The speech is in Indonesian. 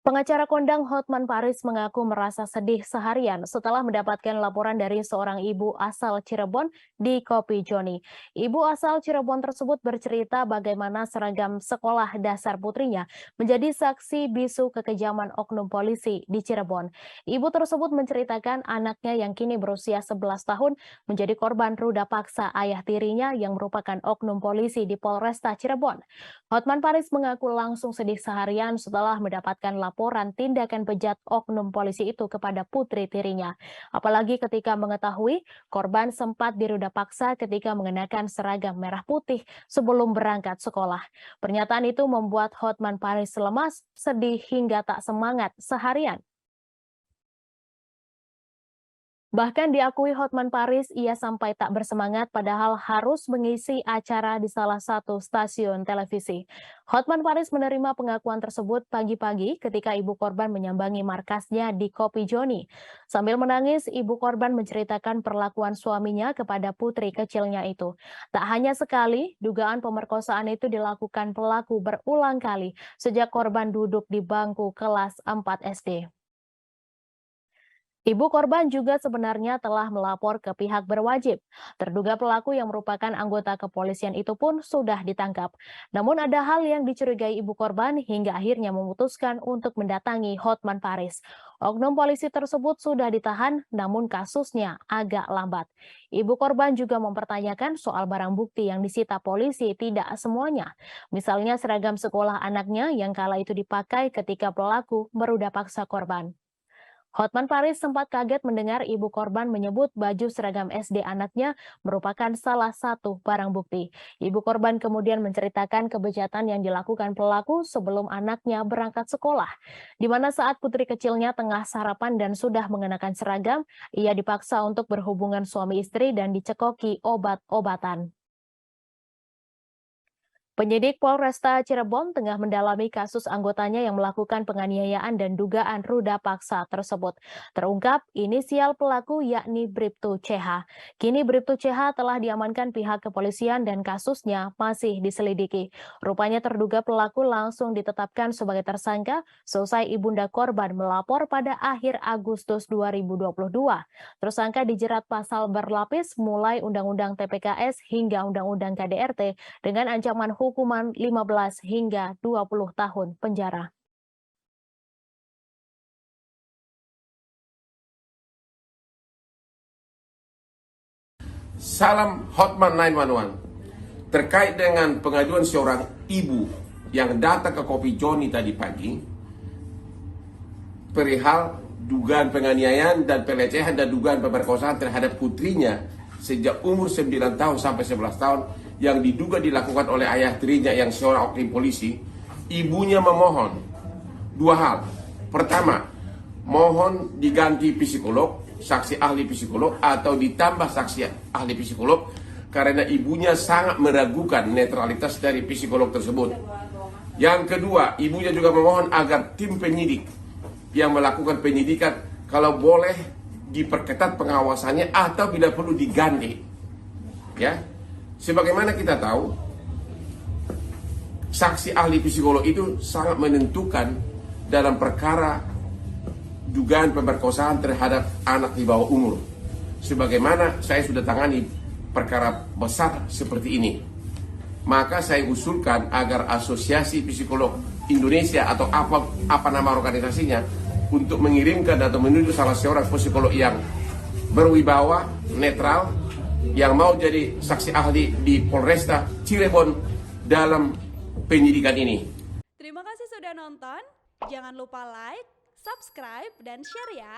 Pengacara kondang Hotman Paris mengaku merasa sedih seharian setelah mendapatkan laporan dari seorang ibu asal Cirebon di Kopi Joni. Ibu asal Cirebon tersebut bercerita bagaimana seragam sekolah dasar putrinya menjadi saksi bisu kekejaman oknum polisi di Cirebon. Ibu tersebut menceritakan anaknya yang kini berusia 11 tahun menjadi korban ruda paksa ayah tirinya yang merupakan oknum polisi di Polresta Cirebon. Hotman Paris mengaku langsung sedih seharian setelah mendapatkan laporan tindakan bejat oknum polisi itu kepada putri tirinya. Apalagi ketika mengetahui korban sempat diruda paksa ketika mengenakan seragam merah putih sebelum berangkat sekolah. Pernyataan itu membuat Hotman Paris lemas, sedih hingga tak semangat seharian. Bahkan diakui Hotman Paris, ia sampai tak bersemangat padahal harus mengisi acara di salah satu stasiun televisi. Hotman Paris menerima pengakuan tersebut pagi-pagi ketika ibu korban menyambangi markasnya di Kopi Joni. Sambil menangis, ibu korban menceritakan perlakuan suaminya kepada putri kecilnya itu. Tak hanya sekali, dugaan pemerkosaan itu dilakukan pelaku berulang kali sejak korban duduk di bangku kelas 4 SD. Ibu korban juga sebenarnya telah melapor ke pihak berwajib. Terduga pelaku yang merupakan anggota kepolisian itu pun sudah ditangkap. Namun ada hal yang dicurigai ibu korban hingga akhirnya memutuskan untuk mendatangi Hotman Paris. Oknum polisi tersebut sudah ditahan, namun kasusnya agak lambat. Ibu korban juga mempertanyakan soal barang bukti yang disita polisi tidak semuanya. Misalnya seragam sekolah anaknya yang kala itu dipakai ketika pelaku meruda paksa korban. Hotman Paris sempat kaget mendengar ibu korban menyebut baju seragam SD anaknya merupakan salah satu barang bukti. Ibu korban kemudian menceritakan kebejatan yang dilakukan pelaku sebelum anaknya berangkat sekolah, di mana saat putri kecilnya tengah sarapan dan sudah mengenakan seragam, ia dipaksa untuk berhubungan suami istri dan dicekoki obat-obatan. Penyidik Polresta Cirebon tengah mendalami kasus anggotanya yang melakukan penganiayaan dan dugaan ruda paksa tersebut. Terungkap inisial pelaku yakni Bribtu CH. Kini Bribtu CH telah diamankan pihak kepolisian dan kasusnya masih diselidiki. Rupanya terduga pelaku langsung ditetapkan sebagai tersangka selesai ibunda korban melapor pada akhir Agustus 2022. Tersangka dijerat pasal berlapis mulai Undang-Undang TPKS hingga Undang-Undang KDRT dengan ancaman hukuman 15 hingga 20 tahun penjara. Salam Hotman 911. Terkait dengan pengaduan seorang ibu yang datang ke Kopi Joni tadi pagi, perihal dugaan penganiayaan dan pelecehan dan dugaan pemerkosaan terhadap putrinya sejak umur 9 tahun sampai 11 tahun yang diduga dilakukan oleh ayah tirinya yang seorang oknum polisi. Ibunya memohon dua hal. Pertama, mohon diganti psikolog, saksi ahli psikolog, atau ditambah saksi ahli psikolog karena ibunya sangat meragukan netralitas dari psikolog tersebut. Yang kedua, ibunya juga memohon agar tim penyidik yang melakukan penyidikan kalau boleh diperketat pengawasannya atau bila perlu diganti. Ya. Sebagaimana kita tahu, saksi ahli psikolog itu sangat menentukan dalam perkara dugaan pemerkosaan terhadap anak di bawah umur. Sebagaimana saya sudah tangani perkara besar seperti ini, maka saya usulkan agar Asosiasi Psikolog Indonesia atau apa nama organisasinya untuk mengirimkan atau menunjuk salah seorang psikolog yang berwibawa, netral, yang mau jadi saksi ahli di Polresta Cirebon dalam penyidikan ini. Terima kasih sudah nonton. Jangan lupa like, subscribe, dan share ya.